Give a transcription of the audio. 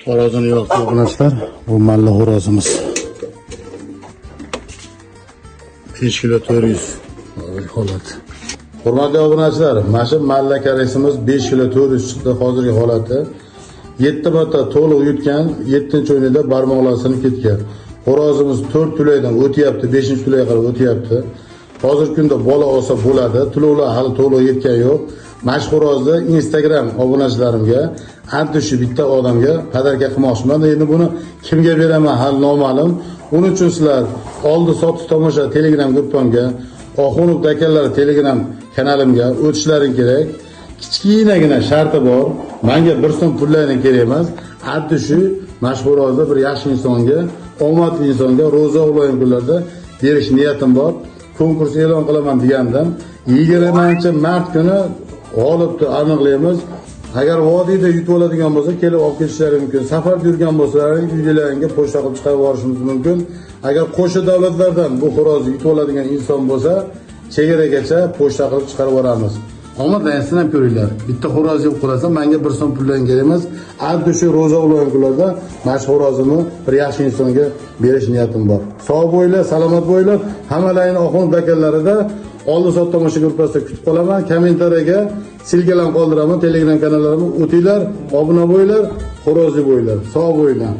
Xo'rozini yo'q arkadaşlar. Bu malla xo'rozimiz. 5 kilo 400. Hozir holat. Hurmatli obunachilar, mana shu malla karesimiz 5 kilo 400 chiqdi hozirgi holati. 7 marta to'liq yutgan, 7-o'yinida barmoqlar sinib ketgan. Xo'rozimiz 4 tulaydan o'tyapti, 5-tulayga qarab o'tyapti. Hozirgi kunda bola olsa bo'ladi. Tulovlar hali to'liq yetgan yo'q. Mana shu xo'rozni Instagram obunachilarimga, anti shu bitta odamga padarka qilmoqchiman. Endi buni kimga beraman hali noma'lum. Uning uchun sizlar oldi sotish tomosha Telegram gruppamga, Oxunov akallar Telegram kanalimga o'tishlaring kerak. Kichkinagina sharti bor. Menga 1 so'm pullaring kerak emas. Anti shu mashhurozda bir yaxshi insonga, omadli insonga ro'za o'g'loyin kunlarda berish niyatim bor. Konkurs e'lon qilaman degandim. 20-mart kuni g'olibni aniqlaymiz. Agar vodiyda yutib oladigan bo'lsa, kelib olib ketishlari mumkin. Safarda yurgan bo'lsalaring, uylaringga pochta qilib chiqarib yuborishimiz mumkin. Agar qo'shni davlatlardan bu xo'rozni yutib oladigan inson bo'lsa, chegaragacha pochta qilib chiqarib yuboramiz. Omadlarini sinab ko'ringlar. Bitta xo'roz yeb qolsa, menga 1 so'm puldan kerak emas. Addi shu ro'za o'g'loyin kunlarda mana xo'rozimni bir yaxshi insonga berish niyatim bor. Sog' bo'linglar, salomat bo'linglar. Hammalarning Oxunov akallarida oldi sot tomosha gruppasida kutib qolaman. Kommentariyaga silkalam qoldiraman. Telegram kanallarimga o'tinglar, obuna bo'linglar, xo'rozi bo'linglar. Sog' bo'linglar.